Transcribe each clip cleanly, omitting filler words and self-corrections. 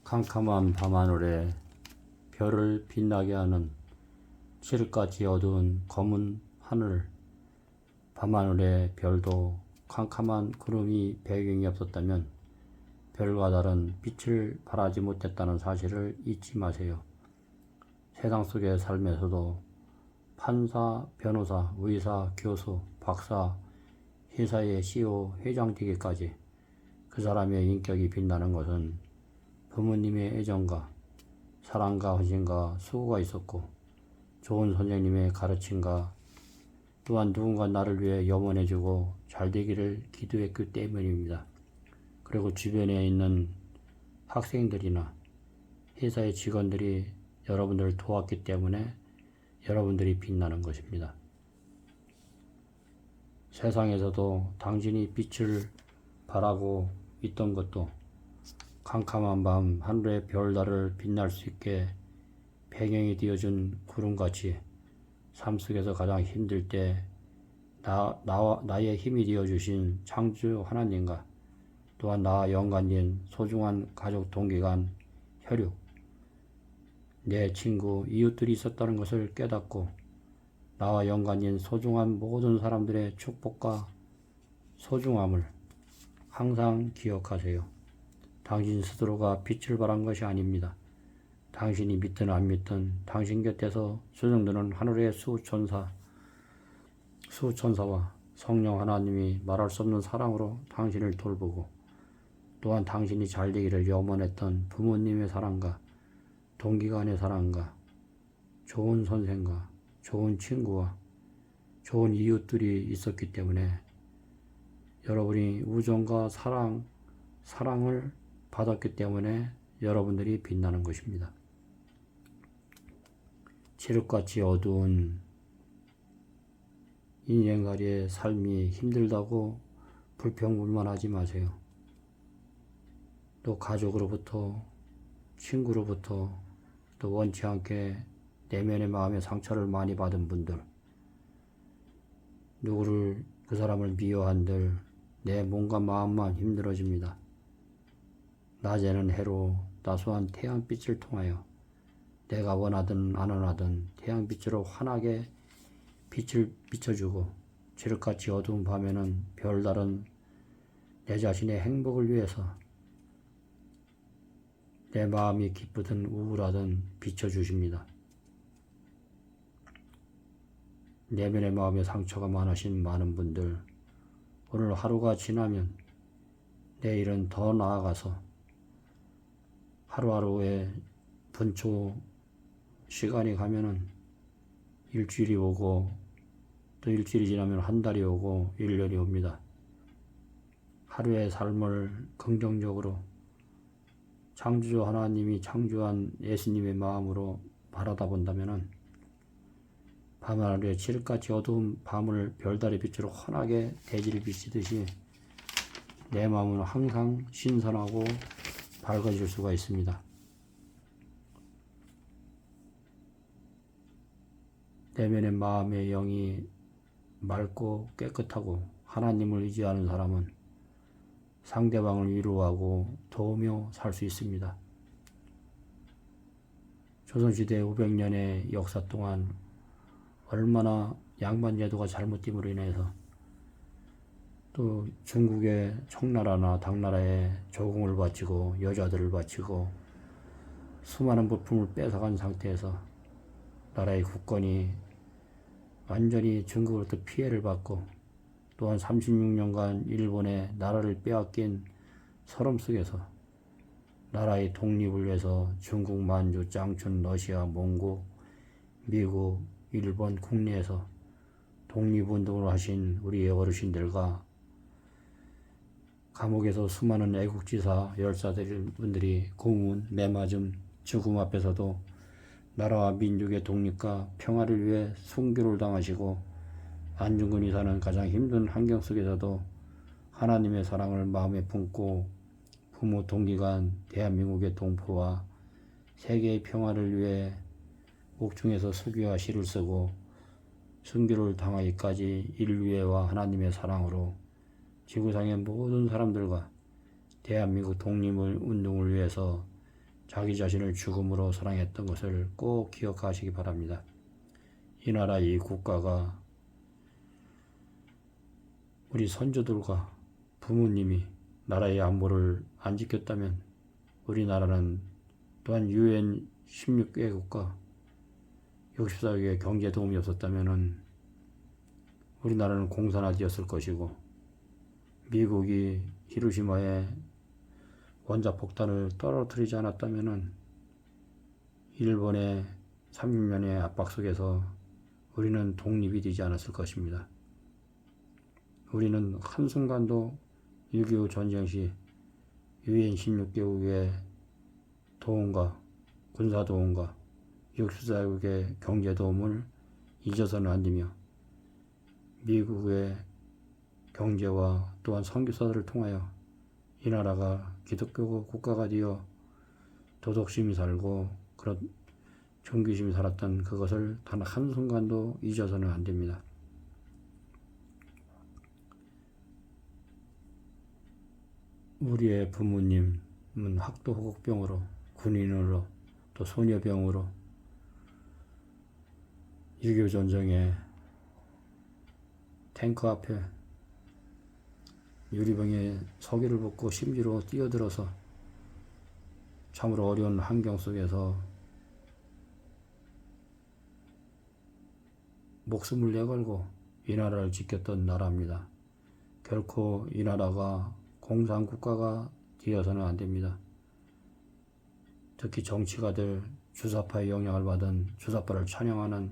캄캄한 밤하늘에 별을 빛나게 하는 칠흑같이 어두운 검은 하늘. 밤하늘의 별도 캄캄한 구름이 배경이 없었다면 별과 다른 빛을 발하지 못했다는 사실을 잊지 마세요. 세상 속의 삶에서도 판사, 변호사, 의사, 교수, 박사, 회사의 CEO, 회장 되기까지 그 사람의 인격이 빛나는 것은 부모님의 애정과 사랑과 헌신과 수고가 있었고, 좋은 선생님의 가르침과 또한 누군가 나를 위해 염원해주고 잘되기를 기도했기 때문입니다. 그리고 주변에 있는 학생들이나 회사의 직원들이 여러분들을 도왔기 때문에 여러분들이 빛나는 것입니다. 세상에서도 당신이 빛을 발하고 있던 것도 캄캄한 밤 하늘의 별달을 빛날 수 있게 배경이 되어준 구름같이 삶 속에서 가장 힘들 때 나의 힘이 되어주신 창조 하나님과 또한 나와 연관된 소중한 가족 동기간 혈육, 내 친구, 이웃들이 있었다는 것을 깨닫고 나와 연관된 소중한 모든 사람들의 축복과 소중함을 항상 기억하세요. 당신 스스로가 빛을 발한 것이 아닙니다. 당신이 믿든 안 믿든 당신 곁에서 수정되는 하늘의 수천사와 성령 하나님이 말할 수 없는 사랑으로 당신을 돌보고, 또한 당신이 잘되기를 염원했던 부모님의 사랑과 동기간의 사랑과 좋은 선생과 좋은 친구와 좋은 이웃들이 있었기 때문에 여러분이 우정과 사랑을 받았기 때문에 여러분들이 빛나는 것입니다. 칠흑같이 어두운 인생살이의 삶이 힘들다고 불평불만하지 마세요. 또 가족으로부터, 친구로부터, 또 원치 않게 내면의 마음의 상처를 많이 받은 분들, 누구를 그 사람을 미워한들 내 몸과 마음만 힘들어집니다. 낮에는 해로 따스한 태양빛을 통하여 내가 원하든 안 원하든 태양빛으로 환하게 빛을 비춰주고, 칠흑같이 어두운 밤에는 별다른 내 자신의 행복을 위해서 내 마음이 기쁘든 우울하든 비춰주십니다. 내면의 마음에 상처가 많으신 많은 분들, 오늘 하루가 지나면 내일은 더 나아가서 하루하루의 분초 시간이 가면은 일주일이 오고, 또 일주일이 지나면 한 달이 오고 1년이 옵니다. 하루의 삶을 긍정적으로 창조주 하나님이 창조한 예수님의 마음으로 바라다 본다면은 밤하늘의 칠흑같이 어두운 밤을 별달의 빛으로 환하게 대지를 비치듯이 내 마음은 항상 신선하고 밝아질 수가 있습니다. 내면의 마음의 영이 맑고 깨끗하고 하나님을 의지하는 사람은 상대방을 위로하고 도우며 살 수 있습니다. 조선시대 500년의 역사 동안 얼마나 양반제도가 잘못됨으로 인해서 또 중국의 청나라나 당나라에 조공을 바치고 여자들을 바치고 수많은 부품을 뺏어간 상태에서 나라의 국권이 완전히 중국으로부터 피해를 받고, 또한 36년간 일본의 나라를 빼앗긴 서름 속에서 나라의 독립을 위해서 중국, 만주, 짱춘, 러시아, 몽고, 미국, 일본 국내에서 독립운동을 하신 우리의 어르신들과 감옥에서 수많은 애국지사, 열사들분들이 고문, 매맞음, 죽음 앞에서도 나라와 민족의 독립과 평화를 위해 순교를 당하시고 안중근이 사는 가장 힘든 환경 속에서도 하나님의 사랑을 마음에 품고 부모 동기간 대한민국의 동포와 세계의 평화를 위해 옥중에서 수기와 시를 쓰고 순교를 당하기까지 인류애와 하나님의 사랑으로 지구상의 모든 사람들과 대한민국 독립을 운동을 위해서 자기 자신을 죽음으로 사랑했던 것을 꼭 기억하시기 바랍니다. 이 나라 이 국가가 우리 선조들과 부모님이 나라의 안보를 안 지켰다면 우리나라는 또한 UN 16개국과 64개의 경제 도움이 없었다면 우리나라는 공산화되었을 것이고 미국이 히로시마에 원자폭탄을 떨어뜨리지 않았다면 일본의 30년의 압박 속에서 우리는 독립이 되지 않았을 것입니다. 우리는 한순간도 6.25 전쟁 시 UN 16개국의 도움과 군사도움과 64개국의 경제도움을 잊어서는 안 되며 미국의 경제와 또한 선교사들을 통하여 이 나라가 기독교 국가가 되어 도덕심이 살고 그런 종교심이 살았던 그것을 단 한순간도 잊어서는 안 됩니다. 우리의 부모님은 학도호국병으로 군인으로 또 소녀병으로 6.25 전쟁에 탱크 앞에 유리병에 서기를 벗고 심지로 뛰어들어서 참으로 어려운 환경 속에서 목숨을 내걸고 이 나라를 지켰던 나라입니다. 결코 이 나라가 공산국가가 되어서는 안 됩니다. 특히 정치가들, 주사파의 영향을 받은 주사파를 찬양하는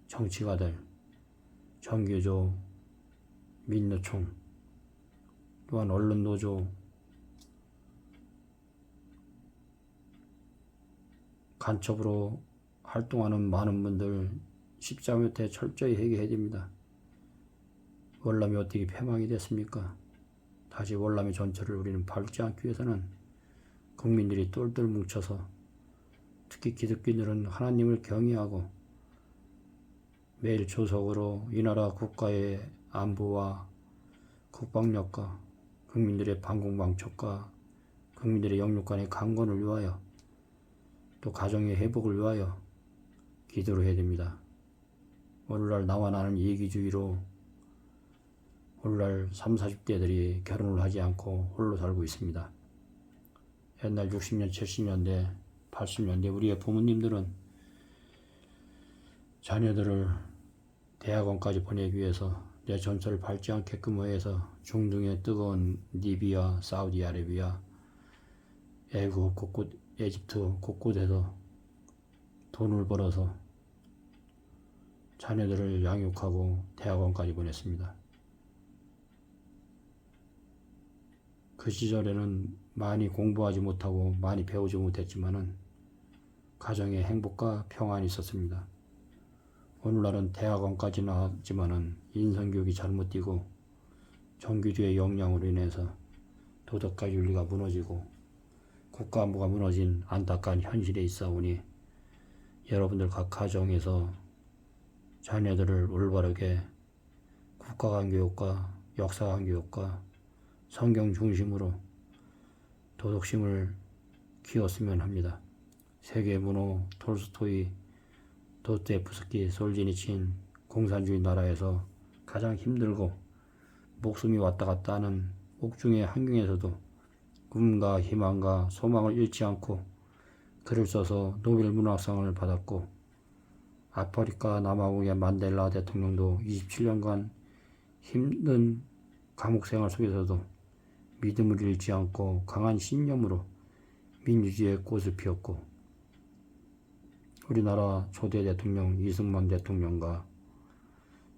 정치가들, 정교조, 민노총, 또한 언론노조, 간첩으로 활동하는 많은 분들 십자가못에 철저히 해결해야 됩니다. 월남이 어떻게 패망이 됐습니까? 다시 월남의 전철을 우리는 밟지 않기 위해서는 국민들이 똘똘 뭉쳐서 특히 기독교인들은 하나님을 경외하고 매일 조석으로 이 나라 국가의 안보와 국방력과 국민들의 반공방척과 국민들의 영육간의 강건을 위하여 또 가정의 회복을 위하여 기도를 해야 됩니다. 오늘날 나와 나는 이기주의로 오늘날 30, 40대들이 결혼을 하지 않고 홀로 살고 있습니다. 옛날 60년, 70년대, 80년대 우리의 부모님들은 자녀들을 대학원까지 보내기 위해서 내 전철을 밟지 않게끔 해서 중동의 뜨거운 리비아, 사우디아라비아, 애국 곳곳, 에집트 곳곳에서 돈을 벌어서 자녀들을 양육하고 대학원까지 보냈습니다. 그 시절에는 많이 공부하지 못하고 많이 배우지 못했지만은 가정에 행복과 평안이 있었습니다. 오늘날은 대학원까지 나왔지만은 인성교육이 잘못되고 정규주의 역량으로 인해서 도덕과 윤리가 무너지고 국가안보가 무너진 안타까운 현실에 있사오니 여러분들 각 가정에서 자녀들을 올바르게 국가관 교육과 역사관 교육과 성경 중심으로 도덕심을 키웠으면 합니다. 세계 문호 톨스토이, 도스토옙스키, 솔제니친 공산주의 나라에서 가장 힘들고 목숨이 왔다 갔다 하는 옥중의 환경에서도 꿈과 희망과 소망을 잃지 않고 글을 써서 노벨 문학상을 받았고 아프리카 남아공의 만델라 대통령도 27년간 힘든 감옥생활 속에서도 믿음을 잃지 않고 강한 신념으로 민주주의의 꽃을 피웠고 우리나라 초대 대통령 이승만 대통령과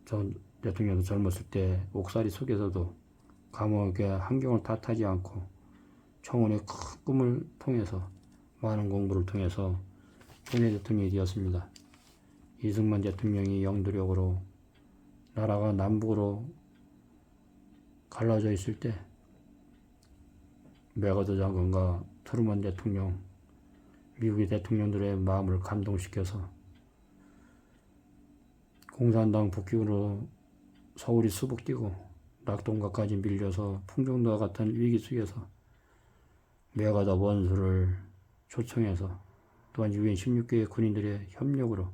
전 대통령도 젊었을 때 옥살이 속에서도 감옥의 환경을 탓하지 않고 청원의 큰 꿈을 통해서 많은 공부를 통해서 초대 대통령이 되었습니다. 이승만 대통령이 영도력으로 나라가 남북으로 갈라져 있을 때 메가더 장관과 트루먼 대통령, 미국의 대통령들의 마음을 감동시켜서 공산당 북기으로 서울이 수복되고 낙동강까지 밀려서 풍경도와 같은 위기 속에서 메가더 원수를 초청해서 또한 유엔 16개의 군인들의 협력으로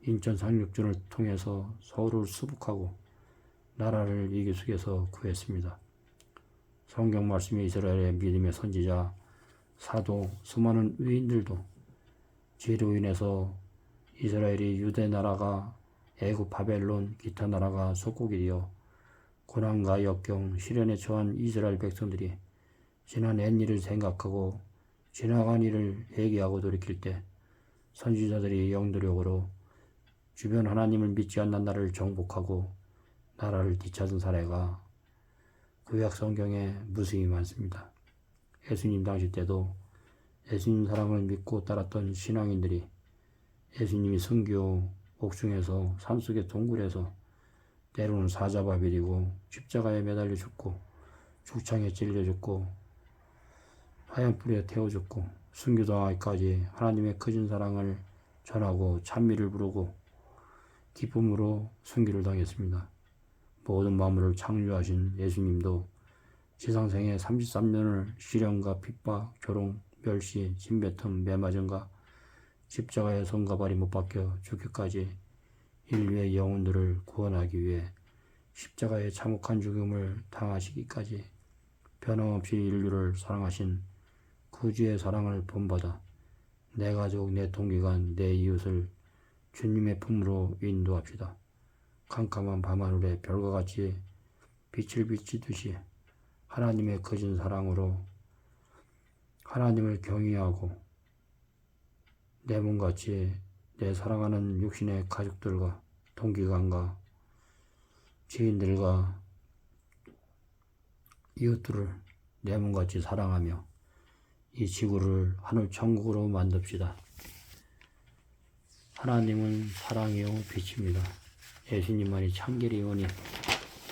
인천 상륙전을 통해서 서울을 수복하고 나라를 이기속에서 구했습니다. 성경 말씀의 이스라엘의 믿음의 선지자 사도 수많은 의인들도 죄로 인해서 이스라엘이 유대 나라가 애굽 바벨론 기타 나라가 속국이 되어 고난과 역경 시련에 처한 이스라엘 백성들이 지난 옛일을 생각하고 지나간 일을 회개하고 돌이킬 때 선지자들이 영도력으로 주변 하나님을 믿지 않는 나라를 정복하고 나라를 뒤찾은 사례가 구약 성경에 무수히 많습니다. 예수님 당시 때도 예수님 사랑을 믿고 따랐던 신앙인들이 예수님이 선교 옥중에서 산속의 동굴에서 때로는 사자바 비리고 십자가에 매달려 죽고 죽창에 찔려 죽고 화염불에 태워 죽고 순교당하기까지 하나님의 크신 사랑을 전하고 찬미를 부르고 기쁨으로 순교를 당했습니다. 모든 만물을 창조하신 예수님도 지상생애 33년을 시련과 핍박, 조롱, 멸시, 침뱉음, 매맞음과 십자가의 손과 발이 못 박혀 죽기까지 인류의 영혼들을 구원하기 위해 십자가의 참혹한 죽음을 당하시기까지 변함없이 인류를 사랑하신 구주의 사랑을 본받아 내 가족, 내 동기간, 내 이웃을 주님의 품으로 인도합시다. 캄캄한 밤하늘에 별과 같이 빛을 비치듯이 하나님의 거진 사랑으로 하나님을 경외하고 내 몸같이 내 사랑하는 육신의 가족들과 동기간과 지인들과 이웃들을 내 몸같이 사랑하며 이 지구를 하늘 천국으로 만듭시다. 하나님은 사랑이요 빛입니다. 예수님만이 참결의 원이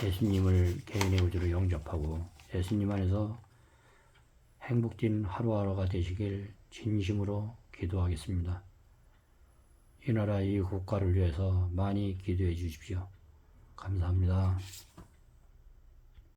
예수님을 개인의 구주로 영접하고 예수님 안에서 행복진 하루하루가 되시길 진심으로 기도하겠습니다. 이 나라 이 국가를 위해서 많이 기도해 주십시오. 감사합니다.